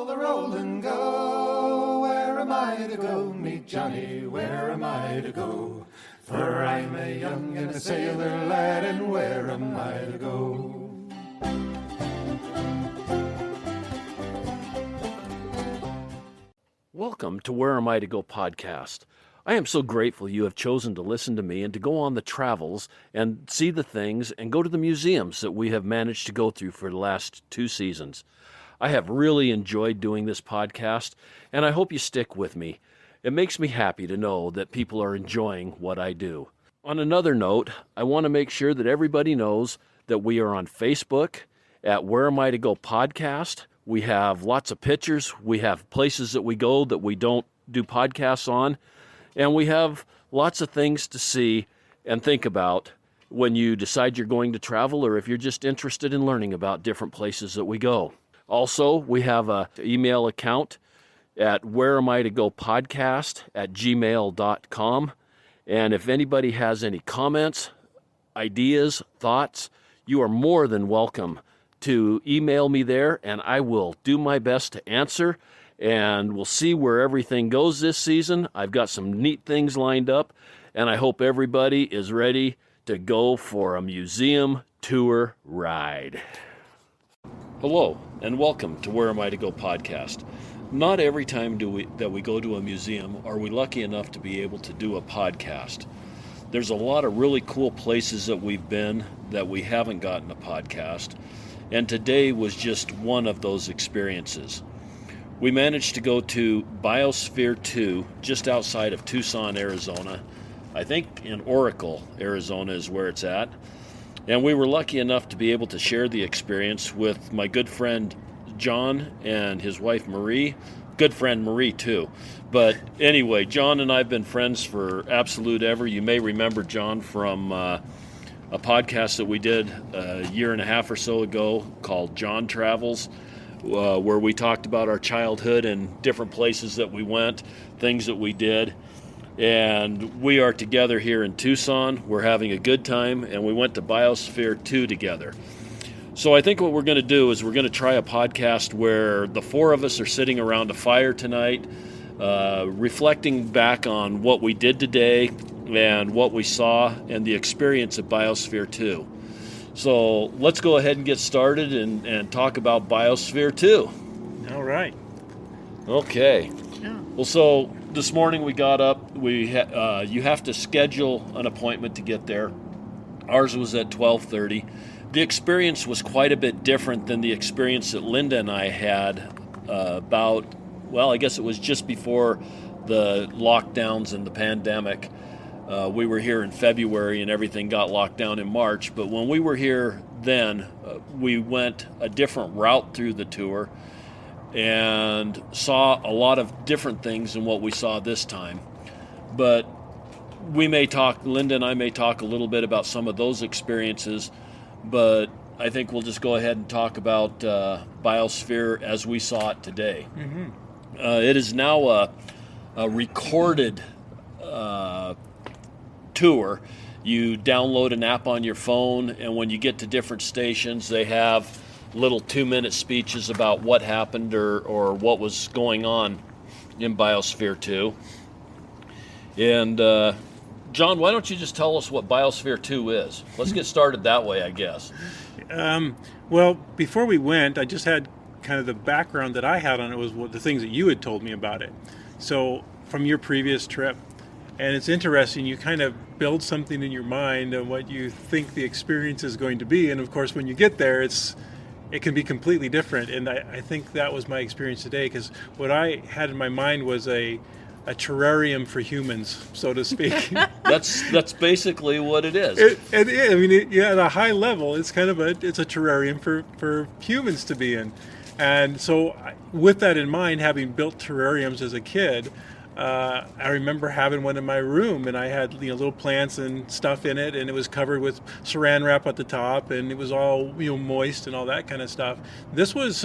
roll the roll and go. Where am I to go? Meet Johnny, where am I to go? For I'm a young and a sailor lad, and where am I to go? Welcome to Where Am I to Go podcast. I am so grateful you have chosen to listen to me and to go on the travels and see the things and go to the museums that we have managed to go through for the last 2 seasons. I have really enjoyed doing this podcast, and I hope you stick with me. It makes me happy to know that people are enjoying what I do. On another note, I want to make sure that everybody knows that we are on Facebook at Where Am I to Go podcast. We have lots of pictures. We have places that we go that we don't do podcasts on. And we have lots of things to see and think about when you decide you're going to travel or if you're just interested in learning about different places that we go. Also, we have an email account at whereamitigopodcast@gmail.com. And if anybody has any comments, ideas, thoughts, you are more than welcome to email me there, and I will do my best to answer. And we'll see where everything goes this season. I've got some neat things lined up, and I hope everybody is ready to go for a museum tour ride. Hello, and welcome to Where Am I to Go podcast. Not every time that we go to a museum are we lucky enough to be able to do a podcast. There's a lot of really cool places that we've been that we haven't gotten a podcast, and today was just one of those experiences. We managed to go to Biosphere 2 just outside of Tucson, Arizona. I think in Oracle, Arizona is where it's at. And we were lucky enough to be able to share the experience with my good friend John and his wife Marie. Good friend Marie too. But anyway, John and I have been friends for absolute ever. You may remember John from a podcast that we did a year and a half or so ago called John Travels. Where we talked about our childhood and different places that we went, things that we did. And we are together here in Tucson. We're having a good time, and we went to Biosphere 2 together. So I think what we're going to do is we're going to try a podcast where the four of us are sitting around a fire tonight, reflecting back on what we did today and what we saw and the experience at Biosphere 2. So let's go ahead and get started and talk about Biosphere 2. All right. Okay. Yeah. Well, so this morning we got up. You have to schedule an appointment to get there. Ours was at 12:30. The experience was quite a bit different than the experience that Linda and I had I guess it was just before the lockdowns and the pandemic. We were here in February and everything got locked down in March. But when we were here then, we went a different route through the tour and saw a lot of different things than what we saw this time. But Linda and I may talk a little bit about some of those experiences, but I think we'll just go ahead and talk about Biosphere as we saw it today. Mm-hmm. It is now a recorded tour. You download an app on your phone, and when you get to different stations, they have little 2-minute speeches about what happened or what was going on in Biosphere 2. And John, why don't you just tell us what Biosphere 2 is? Let's get started that way, I guess. Well, before we went, I just had kind of the background that I had on it was the things that you had told me about it. So from your previous trip, and it's interesting, you kind of build something in your mind on what you think the experience is going to be. And of course, when you get there, it can be completely different. And I think that was my experience today, because what I had in my mind was a terrarium for humans, so to speak. That's basically what it is. At a high level, it's kind of it's a terrarium for humans to be in. And so with that in mind, having built terrariums as a kid, I remember having one in my room, and I had little plants and stuff in it, and it was covered with saran wrap at the top, and it was all moist and all that kind of stuff. This was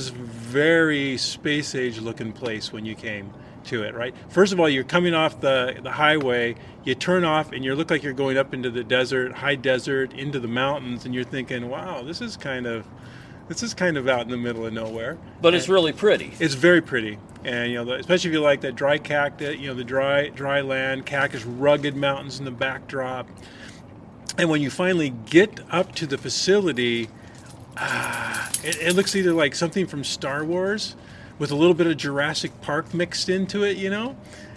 very space age looking place when you came to it, right? First of all, you're coming off the highway, you turn off, and you look like you're going up into the desert, high desert, into the mountains, and you're thinking, wow, this is kind of this is kind of out in the middle of nowhere. But it's really pretty. It's very pretty, and especially if you like that dry cactus, the dry land, cactus, rugged mountains in the backdrop. And when you finally get up to the facility, it looks either like something from Star Wars with a little bit of Jurassic Park mixed into it,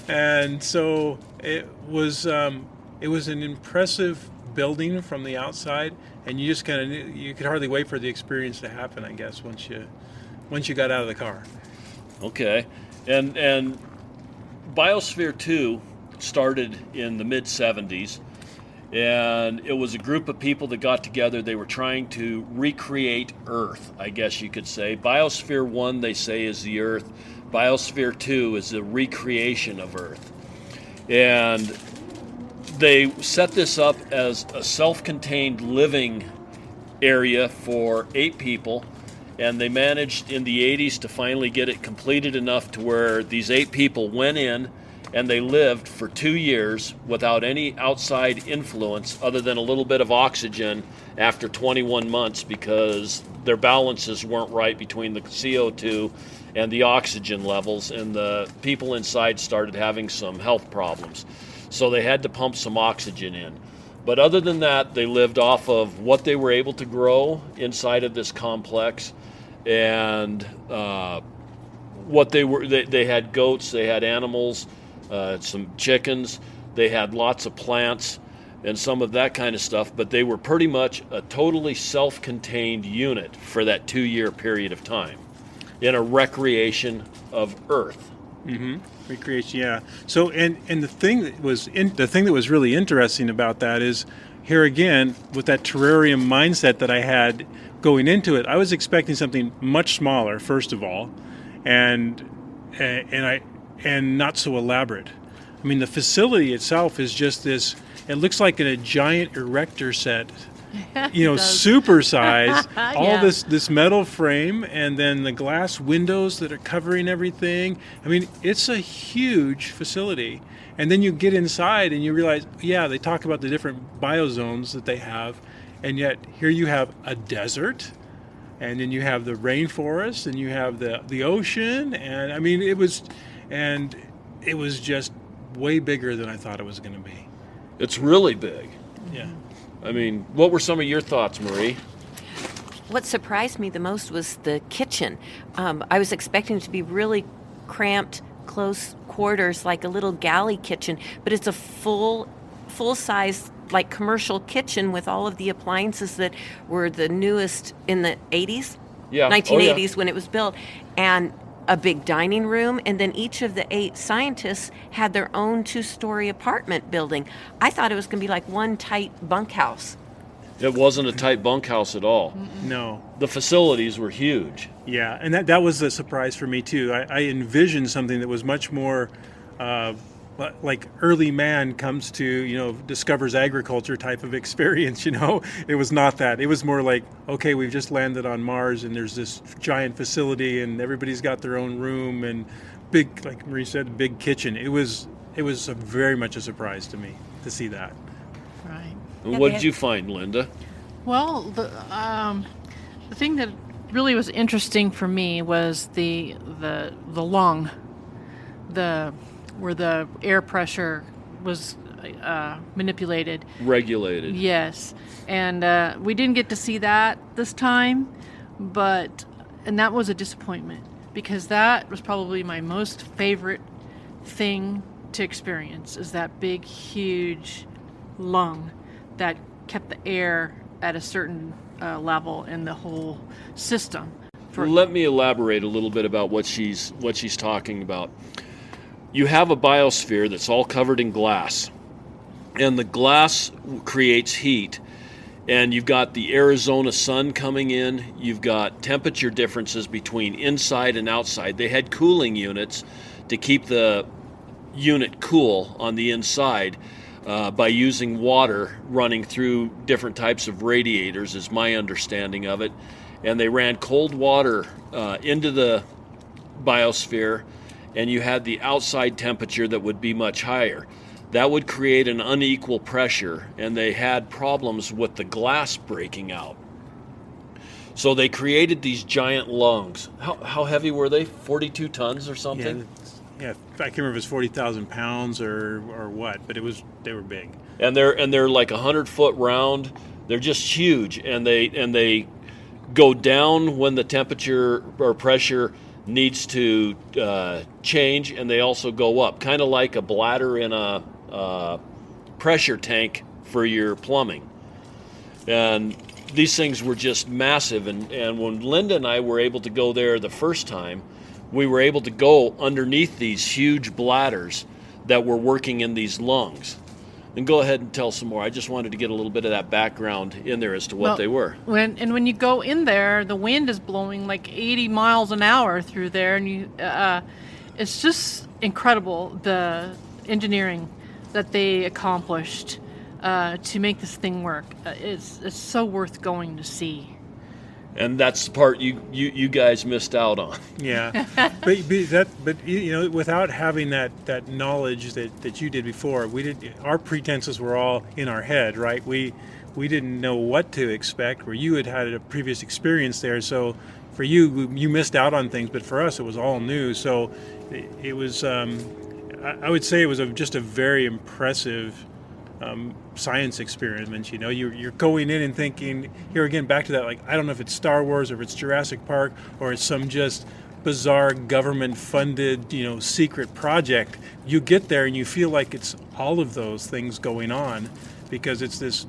And so it was an impressive building from the outside, and you just you could hardly wait for the experience to happen, I guess, once you got out of the car. Okay. And Biosphere 2 started in the mid-'70s, and it was a group of people that got together. They were trying to recreate Earth, I guess you could say. Biosphere 1, they say, is the Earth. Biosphere 2 is the recreation of Earth. And they set this up as a self-contained living area for 8 people, and they managed in the 80s to finally get it completed enough to where these 8 people went in and they lived for 2 years without any outside influence other than a little bit of oxygen after 21 months because their balances weren't right between the CO2 and the oxygen levels, and the people inside started having some health problems. So they had to pump some oxygen in. But other than that, they lived off of what they were able to grow inside of this complex, and what they had goats, they had animals, some chickens, they had lots of plants and some of that kind of stuff, but they were pretty much a totally self-contained unit for that 2-year period of time in a recreation of Earth. Mm-hmm. Recreation, yeah. So, and the thing that was really interesting about that is, here again, with that terrarium mindset that I had going into it, I was expecting something much smaller, first of all, and not so elaborate. I mean, the facility itself is just this. It looks like in a giant erector set. Super size, all this metal frame, and then the glass windows that are covering everything. I mean, it's a huge facility. And then you get inside and you realize, they talk about the different biozones that they have, and yet here you have a desert, and then you have the rainforest, and you have the ocean, and I mean, it was just way bigger than I thought it was going to be. It's really big. Yeah. I mean, what were some of your thoughts, Marie? What surprised me the most was the kitchen. I was expecting it to be really cramped, close quarters, like a little galley kitchen, but it's a full-size, like commercial kitchen with all of the appliances that were the newest in the 80s, 1980s when it was built, and a big dining room, and then each of the 8 scientists had their own 2-story apartment building. I thought it was going to be like one tight bunkhouse. It wasn't a tight bunkhouse at all. No. The facilities were huge. Yeah, and that was a surprise for me too. I envisioned something that was much more like early man comes to, discovers agriculture type of experience, It was not that. It was more like, okay, we've just landed on Mars and there's this giant facility and everybody's got their own room and big, like Marie said, big kitchen. It was very much a surprise to me to see that. Right. And what did you find, Linda? Well, the thing that really was interesting for me was the lung, where the air pressure was manipulated. Regulated. Yes. And we didn't get to see that this time, and that was a disappointment because that was probably my most favorite thing to experience, is that big, huge lung that kept the air at a certain level in the whole system. Let me elaborate a little bit about what she's talking about. You have a biosphere that's all covered in glass, and the glass creates heat, and you've got the Arizona sun coming in, you've got temperature differences between inside and outside. They had cooling units to keep the unit cool on the inside by using water running through different types of radiators, is my understanding of it, and they ran cold water into the biosphere, and you had the outside temperature that would be much higher. That would create an unequal pressure, and they had problems with the glass breaking out. So they created these giant lungs. How heavy were they? 42 tons or something? Yeah, I can't remember if it's 40,000 pounds or what, but they were big. And they're like 100-foot round. They're just huge, and they go down when the temperature or pressure needs to change, and they also go up, kind of like a bladder in a pressure tank for your plumbing. And these things were just massive, and when Linda and I were able to go there the first time, we were able to go underneath these huge bladders that were working in these lungs. And go ahead and tell some more. I just wanted to get a little bit of that background in there as to what they were. When you go in there, the wind is blowing like 80 miles an hour through there, and it's just incredible, the engineering that they accomplished to make this thing work. It's so worth going to see. And that's the part you guys missed out on. Yeah, but you know, without having that knowledge that you did before, our pretenses were all in our head, right? We didn't know what to expect. Where you had a previous experience there, so for you missed out on things, but for us it was all new. So it was I would say it was just a very impressive science experiment. You know, you're going in and thinking, here again, back to that, like, I don't know if it's Star Wars or if it's Jurassic Park or it's some just bizarre government funded, you know, secret project. You get there and you feel like it's all of those things going on, because it's this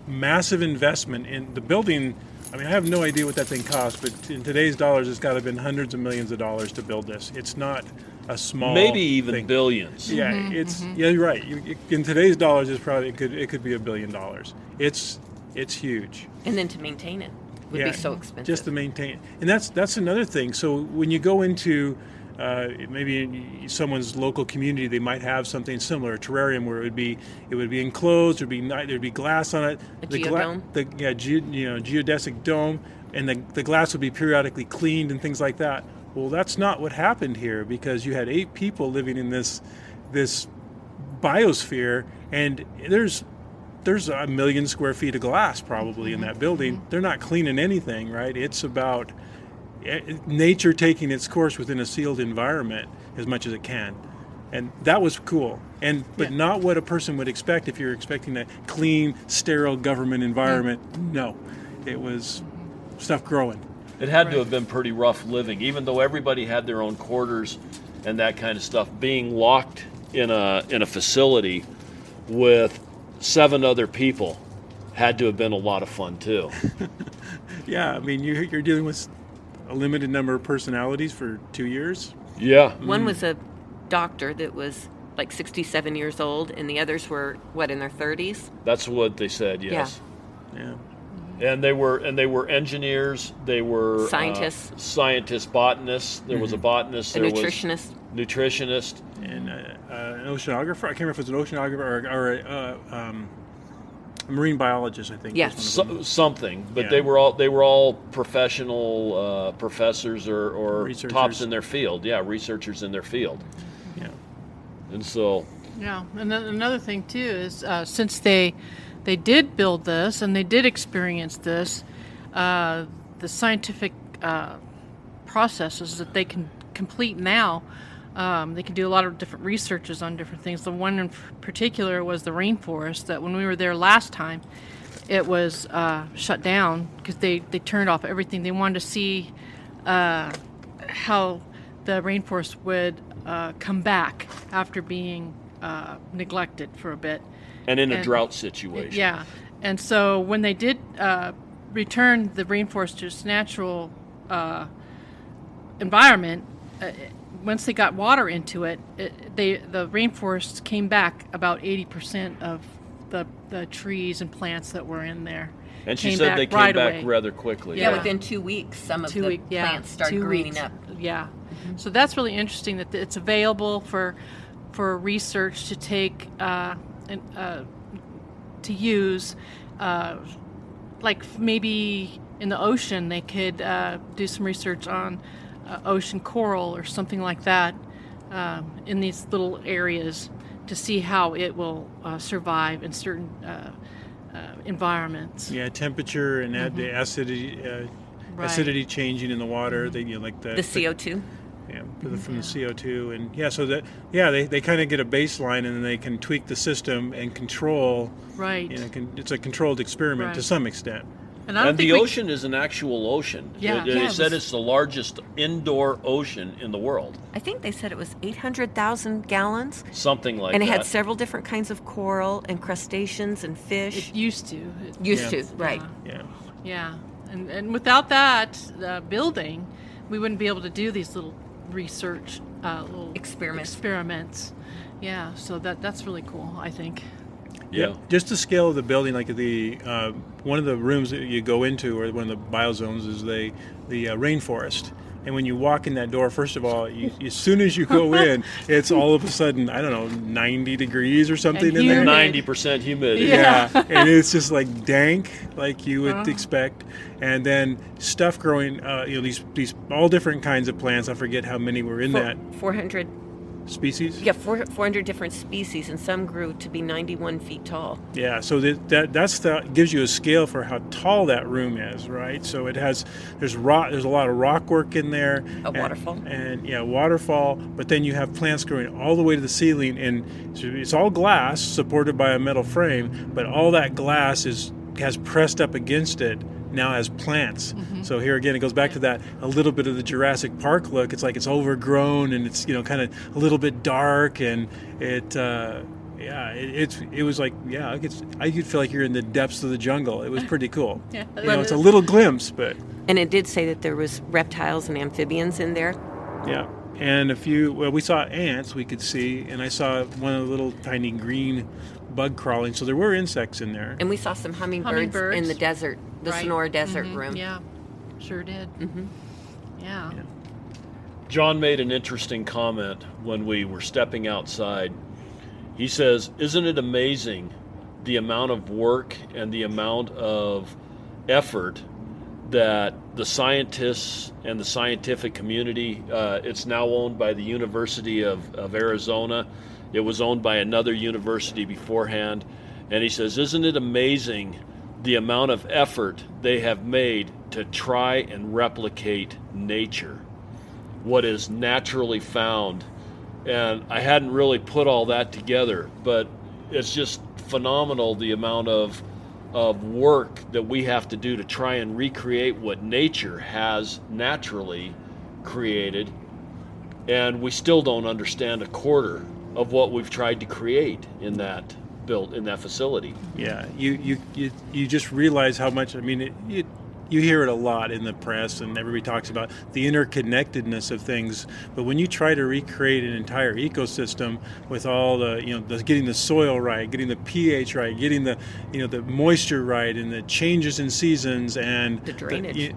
massive investment in the building. I mean, I have no idea what that thing costs, but in today's dollars, it's got to have been hundreds of millions of dollars to build this. It's not a small, maybe even thing. Billions. Yeah, yeah, you're right. In today's dollars, it could be $1 billion. It's huge. And then to maintain it would be so expensive. Just to maintain it, and that's another thing. So when you go into maybe in someone's local community, they might have something similar, a terrarium where it would be enclosed, there'd be glass on it, a geodome. Geodesic dome, and the glass would be periodically cleaned and things like that. Well, that's not what happened here, because you had 8 people living in this biosphere, and there's 1 million square feet of glass probably in that building. They're not cleaning anything, right? It's about nature taking its course within a sealed environment as much as it can, and that was cool. But not what a person would expect if you're expecting a clean, sterile government environment. No, it was stuff growing. It had to have been pretty rough living, even though everybody had their own quarters and that kind of stuff. Being locked in a facility with 7 other people had to have been a lot of fun too. Yeah, I mean, you're dealing with a limited number of personalities for 2 years. Yeah. One was a doctor that was like 67 years old, and the others were, in their 30s? That's what they said, yes. Yeah. And they were engineers. They were scientists, botanists. There was a botanist. A there nutritionist. Was nutritionist, and an oceanographer. I can't remember if it was an oceanographer or a marine biologist. I think. Yes. Something, but they were all professional professors or tops in their field. Yeah, researchers in their field. Yeah. And so. Yeah, and then another thing too is since they did build this and they did experience this, the scientific processes that they can complete now, they can do a lot of different researches on different things. The one in particular was the rainforest, that when we were there last time, it was shut down because they turned off everything. They wanted to see how the rainforest would come back after being neglected for a bit. And in a drought situation. Yeah. And so when they did return the rainforest to its natural environment, once they got water into it, the rainforest came back about 80% of the trees and plants that were in there. And she said they came back rather quickly. Yeah, within 2 weeks, some of the plants started greening up. Yeah. Mm-hmm. So that's really interesting that it's available for research to take to use, like maybe in the ocean they could do some research on ocean coral or something like that in these little areas to see how it will survive in certain environments. Yeah, temperature and the acidity, Right. acidity changing in the water. They, like The CO2. Yeah, from the CO2, and so they kind of get a baseline, and then they can tweak the system and control. Right. It's a controlled experiment to Right. some extent. And I don't And think the ocean is an actual ocean. Yeah. They Yeah, it said was- it's the largest indoor ocean in the world. I think they said it was 800,000 gallons. Something like And it that. had several different kinds of coral and crustaceans and fish. it used to. Used Yeah. to, right. Yeah. Yeah. And without that building, we wouldn't be able to do these little research little experiments. Yeah, so that's really cool, I think. Yeah. Just the scale of the building, like the one of the rooms that you go into, or one of the biozones, is the rainforest. And when you walk in that door, first of all, as soon as you go in, it's all of a sudden, I don't know, 90 degrees or something And in there. humid. 90% humidity. Yeah, and it's just like dank, like you would expect, and then stuff growing. These all different kinds of plants. I forget how many were in that 400, species. yeah, 400 different species, and some grew to be 91 feet tall. Yeah, so that gives you a scale for how tall that room is, right? So there's a lot of rock work in there. A waterfall. And waterfall. But then you have plants growing all the way to the ceiling, and so it's all glass supported by a metal frame. But all that glass has pressed up against it now as plants. So here again, it goes back to that a little bit of the Jurassic Park look. It's like it's overgrown, and it's kind of a little bit dark, and it was like I could feel like you're in the depths of the jungle. It was pretty cool. Yeah. It's a little glimpse, but And it did say that there was reptiles and amphibians in there. yeah. And we saw ants we could see, and I saw one of the little tiny green bug crawling. So there were insects in there. And we saw some hummingbirds in the desert, the Right. Sonora Desert room. Yeah, sure did. Yeah. John made an interesting comment when we were stepping outside. He says, "Isn't it amazing the amount of work and the amount of effort that the scientists and the scientific community, it's now owned by the University of Arizona. It was owned by another university beforehand." And he says, "Isn't it amazing the amount of effort they have made to try and replicate nature, what is naturally found?" And I hadn't really put all that together, but it's just phenomenal the amount of work that we have to do to try and recreate what nature has naturally created. And we still don't understand a quarter of what we've tried to create in that facility. Yeah, you just realize how much. I mean, you hear it a lot in the press, and everybody talks about the interconnectedness of things. But when you try to recreate an entire ecosystem with all the getting the soil right, getting the pH right, getting the the moisture right, and the changes in seasons, and The drainage.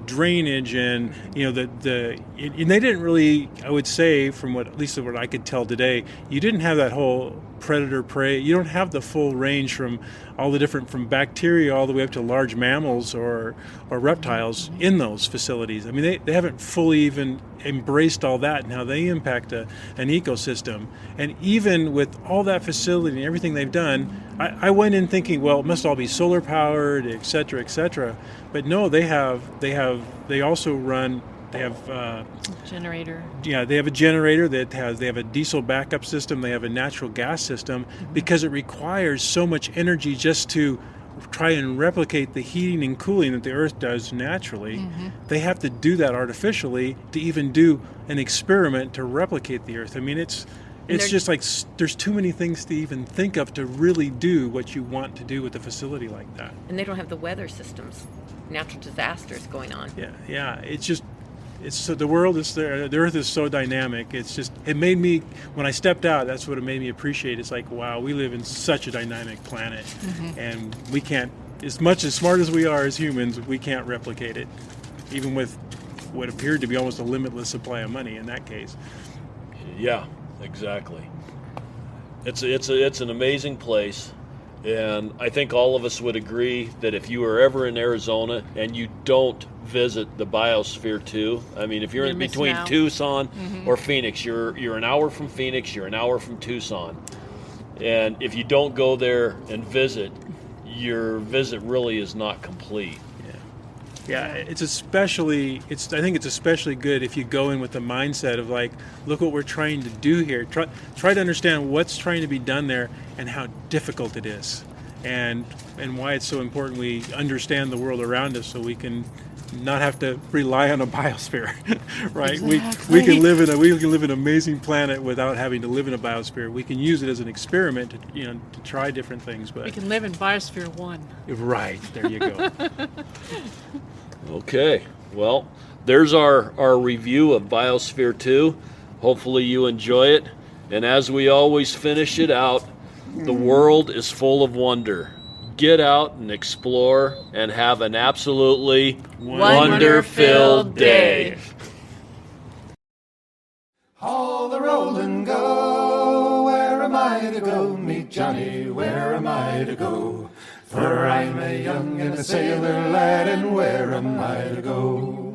Drainage, and and they didn't really, I would say, from at least what I could tell today, you didn't have that whole predator prey. You don't have the full range from all the different, from bacteria all the way up to large mammals or reptiles in those facilities. I mean, they haven't fully even embraced all that and how they impact an ecosystem. And even with all that facility and everything they've done, I went in thinking, well, it must all be solar powered, et cetera, et cetera. But no, they also run. They have Generator. Yeah, they have a generator they have a diesel backup system. They have a natural gas system, because it requires so much energy just to try and replicate the heating and cooling that the Earth does naturally. They have to do that artificially to even do an experiment to replicate the Earth. I mean, it's just like there's too many things to even think of to really do what you want to do with a facility like that. And they don't have the weather systems, natural disasters going on. Yeah. It's so the world is there. The Earth is so dynamic. It made me, when I stepped out, that's what it made me appreciate. It's like, wow, we live in such a dynamic planet, and we can't, as much as smart as we are as humans, we can't replicate it, even with what appeared to be almost a limitless supply of money in that case. Yeah, exactly. It's an amazing place. And I think all of us would agree that if you are ever in Arizona and you don't visit the Biosphere 2, I mean, if you're in missing between out. Tucson or Phoenix, you're an hour from Phoenix, you're an hour from Tucson. And if you don't go there and visit, your visit really is not complete. Yeah, I think it's especially good if you go in with the mindset of like, look what we're trying to do here. Try to understand what's trying to be done there and how difficult it is, and why it's so important we understand the world around us so we can not have to rely on a biosphere, right? Exactly. We can live in an amazing planet without having to live in a biosphere. We can use it as an experiment to try different things. But We can live in Biosphere 1. right, there you go. Okay, well, there's our review of Biosphere 2. Hopefully you enjoy it. And as we always finish it out, the world is full of wonder. Get out and explore and have an absolutely wonder-filled day. All the roll and go, where am I to go? Meet Johnny, where am I to go? For I'm a young and a sailor lad, and where am I to go?